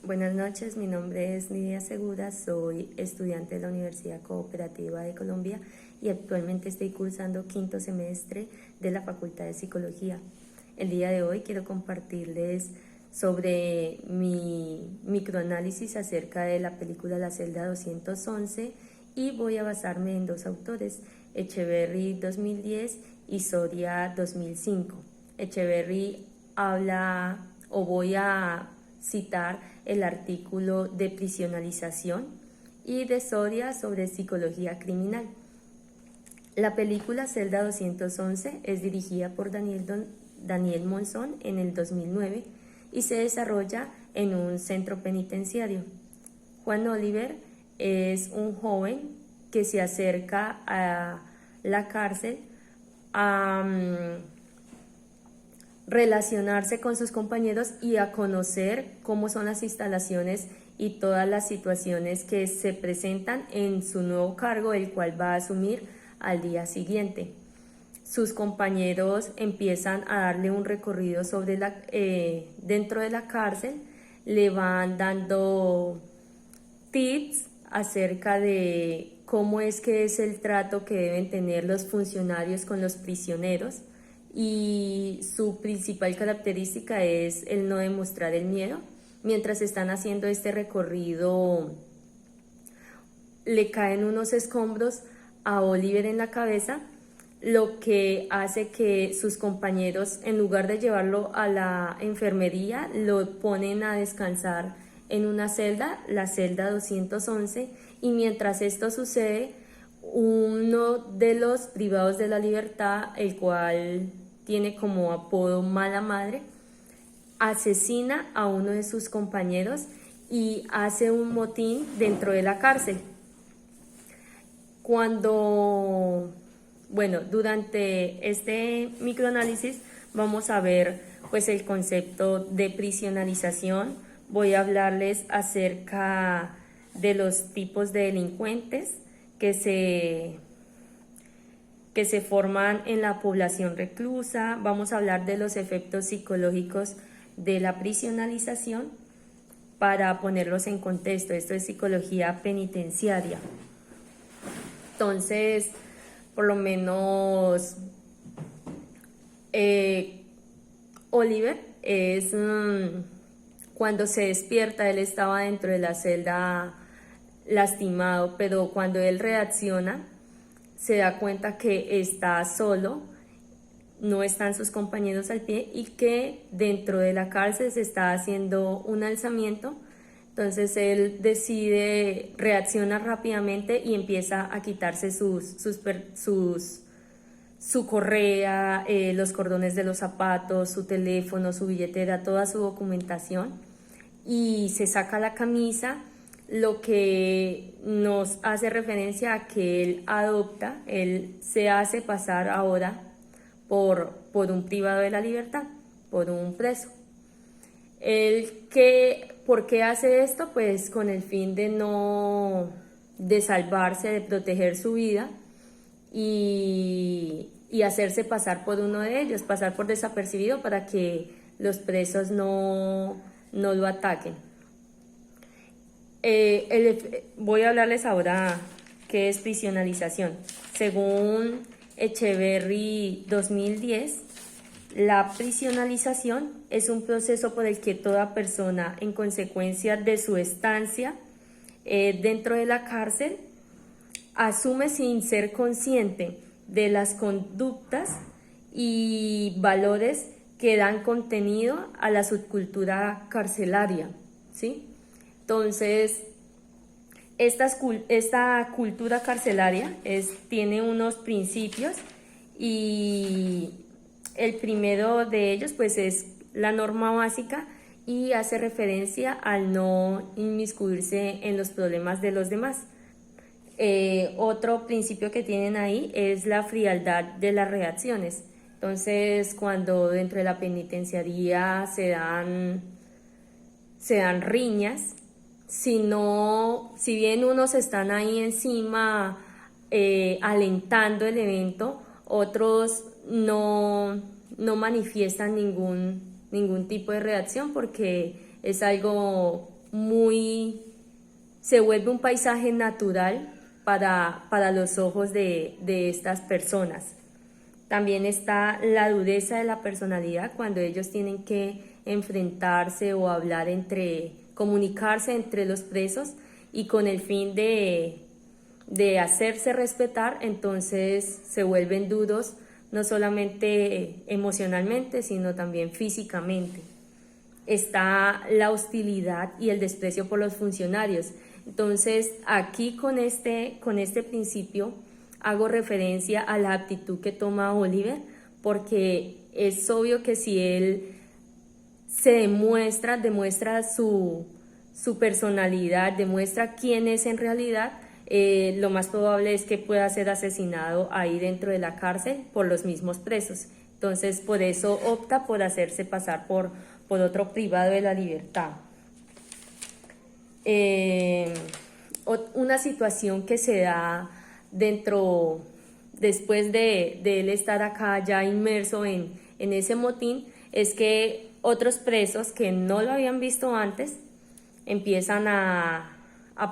Buenas noches, mi nombre es Nidia Segura, soy estudiante de la Universidad Cooperativa de Colombia y actualmente estoy cursando quinto semestre de la Facultad de Psicología. El día de hoy quiero compartirles sobre mi microanálisis acerca de la película La Celda 211 y voy a basarme en dos autores, Echeverry 2010 y Soria 2005. Echeverry habla, o voy a citar el artículo de prisionalización, y de Soria sobre psicología criminal. La película Celda 211 es dirigida por Daniel Monzón en el 2009 y se desarrolla en un centro penitenciario. Juan Oliver es un joven que se acerca a la cárcel a relacionarse con sus compañeros y a conocer cómo son las instalaciones y todas las situaciones que se presentan en su nuevo cargo, el cual va a asumir al día siguiente. Sus compañeros empiezan a darle un recorrido sobre dentro de la cárcel, le van dando tips acerca de cómo es que es el trato que deben tener los funcionarios con los prisioneros, y su principal característica es el no demostrar el miedo. Mientras están haciendo este recorrido, le caen unos escombros a Oliver en la cabeza, lo que hace que sus compañeros, en lugar de llevarlo a la enfermería, lo ponen a descansar en una celda, la celda 211, y mientras esto sucede, uno de los privados de la libertad, el cual tiene como apodo Mala Madre, asesina a uno de sus compañeros y hace un motín dentro de la cárcel. Durante este microanálisis vamos a ver pues el concepto de prisionalización. Voy a hablarles acerca de los tipos de delincuentes que se forman en la población reclusa. Vamos a hablar de los efectos psicológicos de la prisionalización para ponerlos en contexto. Esto es psicología penitenciaria. Entonces, por lo menos Oliver es cuando se despierta, él estaba dentro de la celda lastimado, pero cuando él reacciona se da cuenta que está solo, no están sus compañeros al pie y que dentro de la cárcel se está haciendo un alzamiento. Entonces él reacciona rápidamente y empieza a quitarse su correa, los cordones de los zapatos, su teléfono, su billetera, toda su documentación, y se saca la camisa, lo que nos hace referencia a que él se hace pasar ahora por un privado de la libertad, por un preso. ¿Por qué hace esto? Pues con el fin de salvarse, de proteger su vida y hacerse pasar por uno de ellos, pasar por desapercibido para que los presos no lo ataquen. Voy a hablarles ahora qué es prisionalización. Según Echeverry 2010, la prisionalización es un proceso por el que toda persona, en consecuencia de su estancia dentro de la cárcel, asume sin ser consciente de las conductas y valores que dan contenido a la subcultura carcelaria, ¿sí? Entonces, esta cultura carcelaria tiene unos principios, y el primero de ellos pues es la norma básica y hace referencia al no inmiscuirse en los problemas de los demás. Otro principio que tienen ahí es la frialdad de las reacciones. Entonces, cuando dentro de la penitenciaría se dan riñas, si bien unos están ahí encima alentando el evento, otros no manifiestan ningún tipo de reacción porque es algo se vuelve un paisaje natural para los ojos de estas personas. También está la dureza de la personalidad cuando ellos tienen que enfrentarse o hablar comunicarse entre los presos y con el fin de hacerse respetar, entonces se vuelven duros no solamente emocionalmente, sino también físicamente. Está la hostilidad y el desprecio por los funcionarios. Entonces, aquí con este principio hago referencia a la actitud que toma Oliver, porque es obvio que si él demuestra su personalidad, demuestra quién es en realidad, lo más probable es que pueda ser asesinado ahí dentro de la cárcel por los mismos presos. Entonces, por eso opta por hacerse pasar por otro privado de la libertad. Una situación que se da después de él estar acá ya inmerso en ese motín, es que otros presos que no lo habían visto antes empiezan a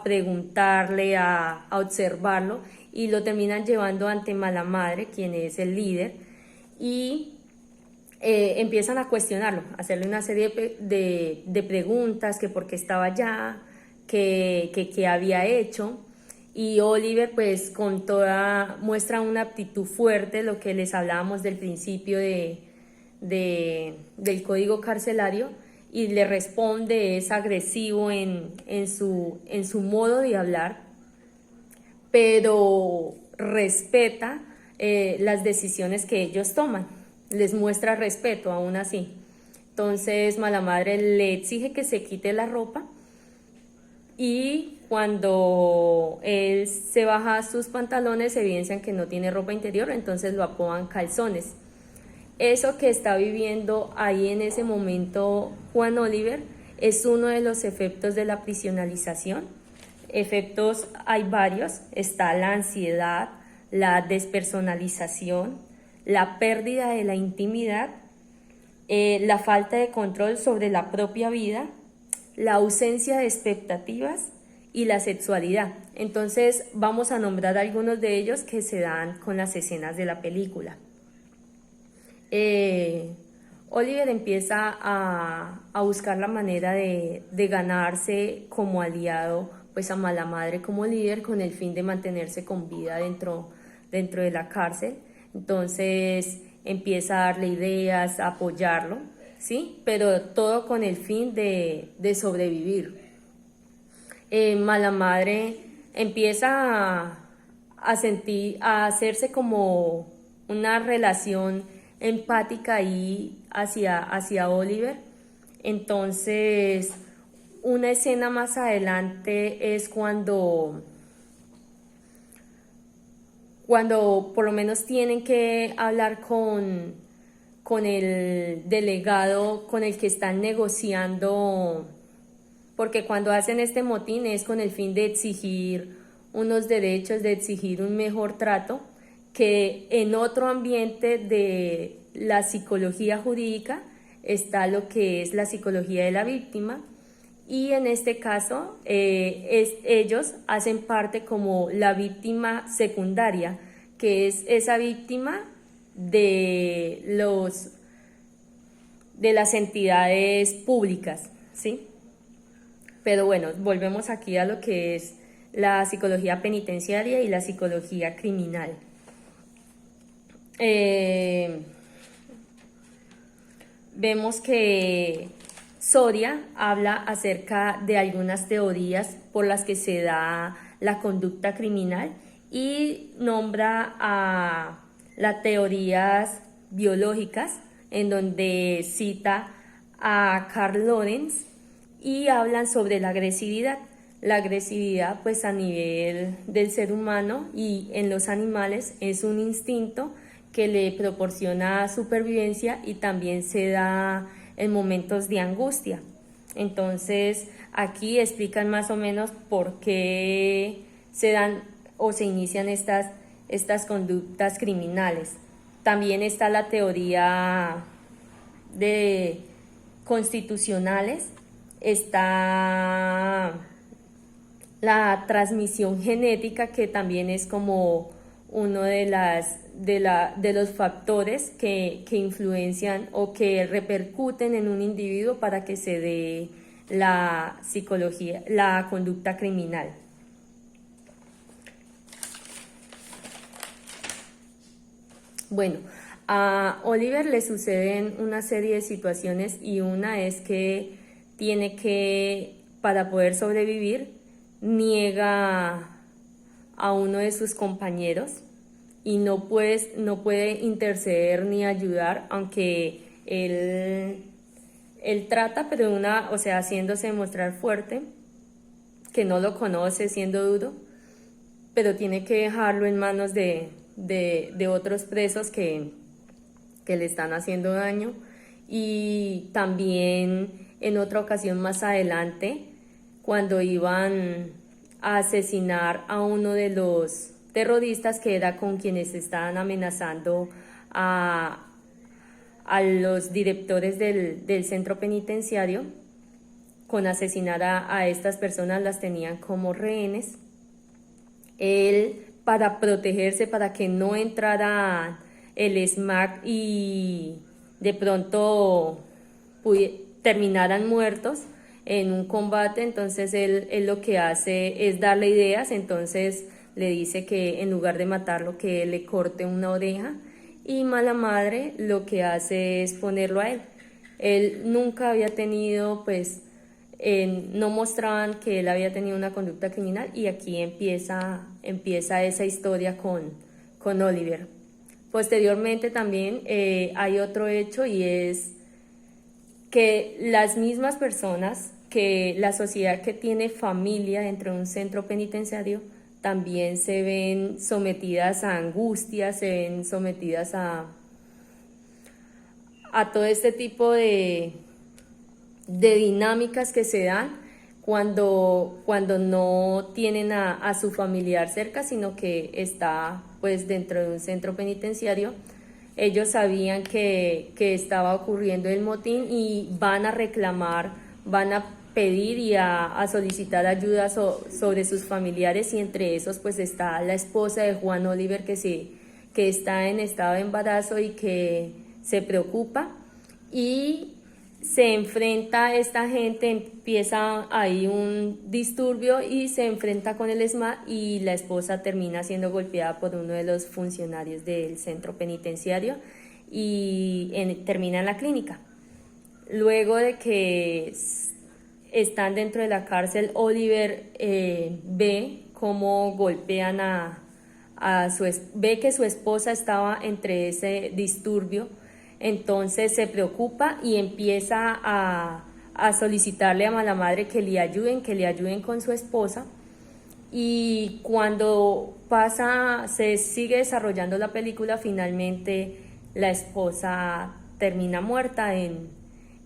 preguntarle, a observarlo, y lo terminan llevando ante Mala Madre, quien es el líder, y empiezan a cuestionarlo, a hacerle una serie de preguntas, que por qué estaba allá, que había hecho, y Oliver pues muestra una actitud fuerte, lo que les hablábamos del principio del código carcelario, y le responde, es agresivo en su modo de hablar, pero respeta las decisiones que ellos toman, les muestra respeto aún así. Entonces Mala Madre le exige que se quite la ropa, y cuando él se baja sus pantalones evidencian que no tiene ropa interior, entonces lo apodan calzones. Eso que está viviendo ahí en ese momento Juan Oliver es uno de los efectos de la prisionalización. Efectos hay varios, está la ansiedad, la despersonalización, la pérdida de la intimidad, la falta de control sobre la propia vida, la ausencia de expectativas y la sexualidad. Entonces vamos a nombrar algunos de ellos que se dan con las escenas de la película. Oliver empieza a buscar la manera de ganarse como aliado pues a Mala Madre como líder, con el fin de mantenerse con vida dentro de la cárcel. Entonces empieza a darle ideas, a apoyarlo, ¿sí? Pero todo con el fin de sobrevivir. Mala Madre empieza a hacerse como una relación empática ahí hacia Oliver. Entonces, una escena más adelante es cuando por lo menos tienen que hablar con el delegado con el que están negociando, porque cuando hacen este motín es con el fin de exigir unos derechos, de exigir un mejor trato, que en otro ambiente de la psicología jurídica está lo que es la psicología de la víctima, y en este caso ellos hacen parte como la víctima secundaria, que es esa víctima de las entidades públicas, ¿sí? Pero bueno, volvemos aquí a lo que es la psicología penitenciaria y la psicología criminal. Vemos que Soria habla acerca de algunas teorías por las que se da la conducta criminal y nombra a las teorías biológicas, en donde cita a Carl Lorenz, y hablan sobre la agresividad. La agresividad pues a nivel del ser humano y en los animales es un instinto que le proporciona supervivencia y también se da en momentos de angustia. Entonces aquí explican más o menos por qué se dan o se inician estas conductas criminales. También está la teoría de constitucionales, está la transmisión genética, que también es como uno de los factores que influencian o que repercuten en un individuo para que se dé la psicología, la conducta criminal. Bueno, a Oliver le suceden una serie de situaciones, y una es que tiene que, para poder sobrevivir, niega a uno de sus compañeros y no puede interceder ni ayudar, aunque él trata, pero o sea, haciéndose demostrar fuerte, que no lo conoce, siendo duro, pero tiene que dejarlo en manos de otros presos que le están haciendo daño. Y también en otra ocasión más adelante, cuando iban a asesinar a uno de los terroristas, que era con quienes estaban amenazando a los directores del centro penitenciario, con asesinar a estas personas, las tenían como rehenes. Él, para protegerse, para que no entrara el SMAC y de pronto terminaran muertos en un combate, entonces él lo que hace es darle ideas. Entonces le dice que en lugar de matarlo, que él le corte una oreja, y mala madre lo que hace es ponerlo a él. Él nunca había tenido, pues, no mostraban que él había tenido una conducta criminal, y aquí empieza esa historia con Oliver. Posteriormente también hay otro hecho, y es que las mismas personas, que la sociedad que tiene familia dentro de un centro penitenciario, también se ven sometidas a angustias, se ven sometidas a todo este tipo de dinámicas que se dan cuando no tienen a su familiar cerca, sino que está, pues, dentro de un centro penitenciario. Ellos sabían que estaba ocurriendo el motín y van a reclamar, van a pedir y a solicitar ayuda sobre sus familiares, y entre esos pues está la esposa de Juan Oliver, que está en estado de embarazo y que se preocupa, y se enfrenta esta gente, empieza ahí un disturbio y se enfrenta con el ESMAD, y la esposa termina siendo golpeada por uno de los funcionarios del centro penitenciario y termina en la clínica. Luego de que están dentro de la cárcel, Oliver ve cómo golpean ve que su esposa estaba entre ese disturbio. Entonces se preocupa y empieza a solicitarle a mala madre que le ayuden con su esposa. Y cuando se sigue desarrollando la película, finalmente la esposa termina muerta en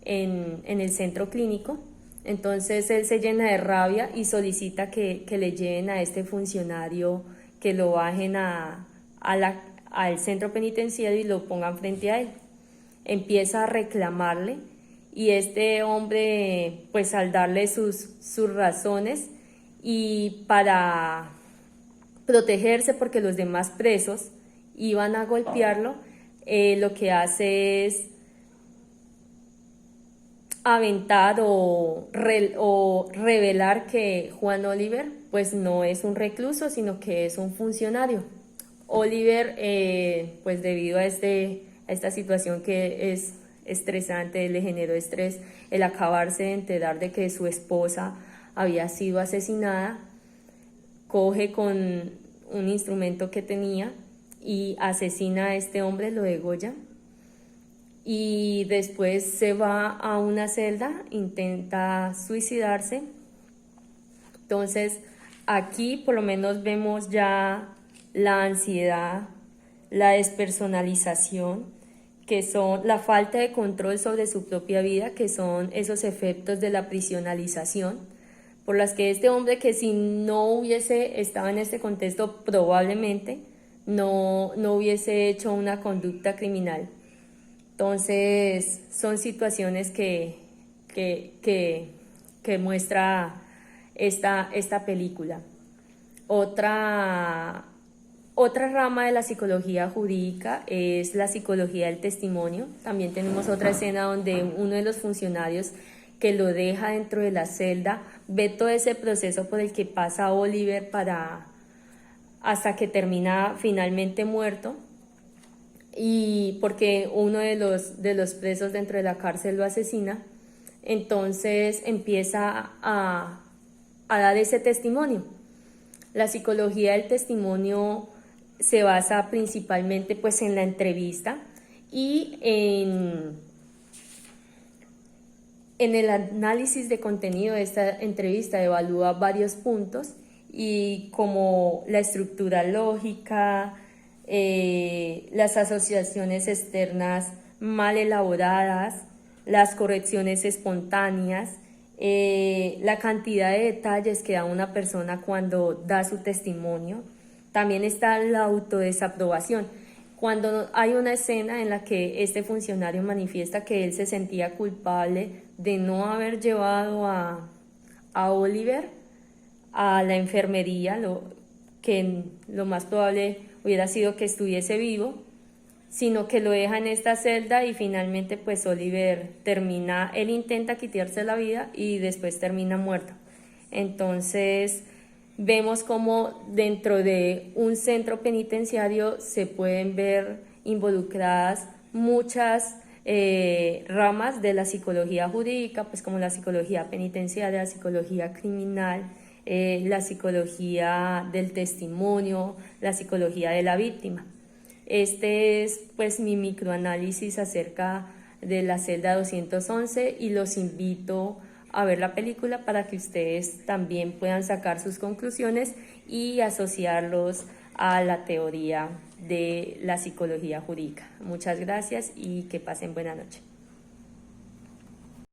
el centro clínico. Entonces él se llena de rabia y solicita que le lleven a este funcionario, que lo bajen al centro penitenciario y lo pongan frente a él. Empieza a reclamarle, y este hombre, pues, al darle sus razones, y para protegerse porque los demás presos iban a golpearlo, lo que hace es aventar o revelar que Juan Oliver, pues, no es un recluso, sino que es un funcionario. Oliver, pues, debido a esta situación que es estresante, le generó estrés el acabarse de enterar de que su esposa había sido asesinada. Coge con un instrumento que tenía y asesina a este hombre, lo degolla, y después se va a una celda, intenta suicidarse. Entonces aquí por lo menos vemos ya la ansiedad, la despersonalización, que son la falta de control sobre su propia vida, que son esos efectos de la prisionalización, por las que este hombre, que si no hubiese estado en este contexto, probablemente no hubiese hecho una conducta criminal. Entonces son situaciones que que muestra esta película. Otra rama de la psicología jurídica es la psicología del testimonio. También tenemos otra escena donde uno de los funcionarios que lo deja dentro de la celda ve todo ese proceso por el que pasa Oliver hasta que termina finalmente muerto, y porque uno de los presos dentro de la cárcel lo asesina. Entonces empieza a dar ese testimonio. La psicología del testimonio se basa principalmente pues en la entrevista y en el análisis de contenido de esta entrevista. Evalúa varios puntos y como la estructura lógica, las asociaciones externas mal elaboradas, las correcciones espontáneas, la cantidad de detalles que da una persona cuando da su testimonio. También está la autodesaprobación. Cuando hay una escena en la que este funcionario manifiesta que él se sentía culpable de no haber llevado a Oliver a la enfermería, que lo más probable hubiera sido que estuviese vivo, sino que lo deja en esta celda y finalmente pues Oliver él intenta quitarse la vida y después termina muerto. Entonces vemos cómo dentro de un centro penitenciario se pueden ver involucradas muchas ramas de la psicología jurídica, pues como la psicología penitenciaria, la psicología criminal, la psicología del testimonio, la psicología de la víctima. Este es pues mi microanálisis acerca de la celda 211 y los invito a ver la película para que ustedes también puedan sacar sus conclusiones y asociarlos a la teoría de la psicología jurídica. Muchas gracias y que pasen buena noche.